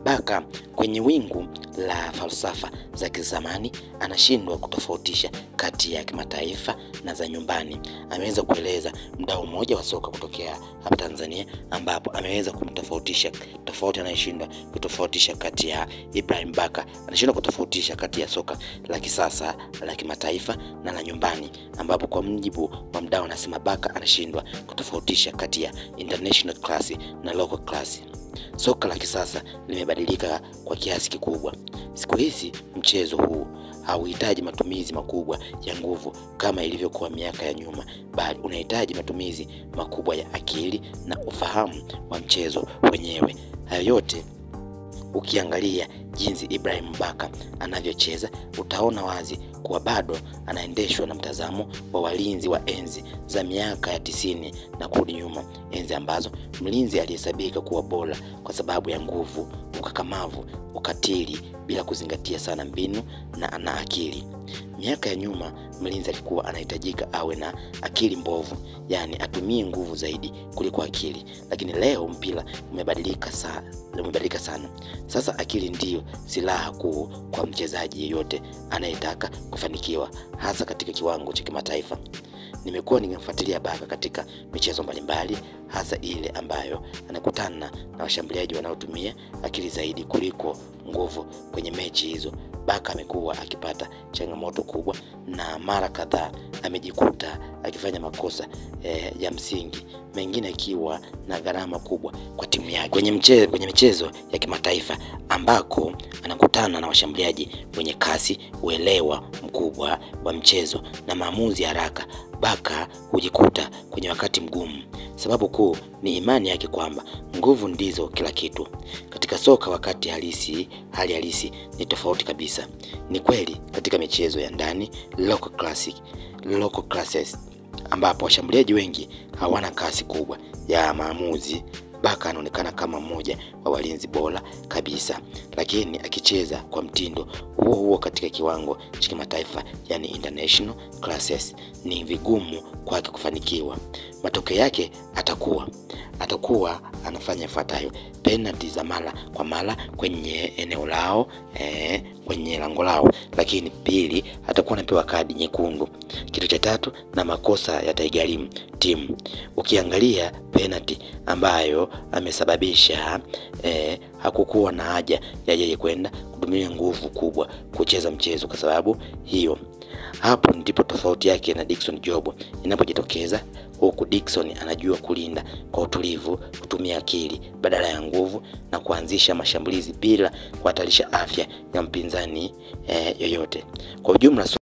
Baka kwenye wingu la falsafa za kizamani anashindwa kutofautisha kati ya kimataifa na za nyumbani. Ameweza kueleza mdau mmoja wa soka kutokea hapa Tanzania, ambapo ameweza kumtofautisha anayeshindwa kutofautisha kati ya Ibrahim Baka. Anashindwa kutofautisha kati ya soka la kisasa, la kimataifa na la nyumbani, ambapo kwa mjibu wa mdau anasema Baka anashindwa kutofautisha kati ya international class na local class. Soka la kisasa limebadilika kwa kiasi kikubwa. Siku hizi mchezo huu hauhitaji matumizi makubwa ya nguvu kama ilivyokuwa miaka ya nyuma, bali unahitaji matumizi makubwa ya akili na ufahamu wa mchezo wenyewe. Hayo yote ukiangalia jinsi Ibrahim Baka anavyocheza, utaona wazi kuwa bado anaendeshwa na mtazamo wa walinzi wa enzi za miaka ya 90 na kurudi nyuma, enzi ambazo mlinzi alihesabika kuwa bora kwa sababu ya nguvu, ukakamavu, ukatili bila kuzingatia sana mbinu na ana akili. Miaka ya nyuma mlinzi alikuwa anahitajika awe na akili mbovu, yani atumie nguvu zaidi kuliko akili, lakini leo mpira umebadilika sana. Sasa akili ndiyo silaha kuu kwa mchezaji yeyote anayetaka kufanikiwa, hasa katika kiwango cha kimataifa. Nimekuwa nikimfuatilia Baka katika michezo mbalimbali, hasa ile ambayo anakutana na washambuliaji wanaotumia akili zaidi kuliko nguvu. Kwenye mechi hizo Baka amekuwa akipata changamoto kubwa, na mara kadhaa amejikuta akifanya makosa ya msingi, mengine akiwa na gharama kubwa kwa timu yake. Kwenye michezo ya kimataifa ambako anakutana na washambuliaji wenye kasi, uelewa mkubwa wa mchezo na maamuzi haraka, Baka hujikuta kwenye wakati mgumu. Sababu kuu ni imani yake kwamba nguvu ndizo kila kitu. Katika soka wakati hali halisi ni tofauti kabisa. Ni kweli katika michezo ya ndani, local classes, ambapo washambuliaji wengi hawana kasi kubwa ya maamuzi, Baka anaonekana kama mmoja wa walinzi bora kabisa, lakini akicheza kwa mtindo huo katika kiwango cha kimataifa, yani international classes, ni vigumu kwake kufanikiwa. Matokeo yake atakuwa anafanya ifuatayo: penalty za mara kwa mara kwenye eneo lao, kwenye lango lao, lakini pili atakuwa anapewa kadi nyekundu. Kitu cha tatu, na makosa yataigharimu timu. Ukiangalia penalty ambayo amesababisha, hakukuwa na haja ya yeye kwenda kutumia nguvu kubwa kucheza mchezo kwa sababu hiyo. Hapo ndipo tofauti yake na Dickson Job inapojitokeza, huku Dickson anajua kulinda kwa utulivu, kutumia akili badala ya nguvu, na kuanzisha mashambulizi bila kuhatarisha afya ya mpinzani yoyote. Kwa ujumla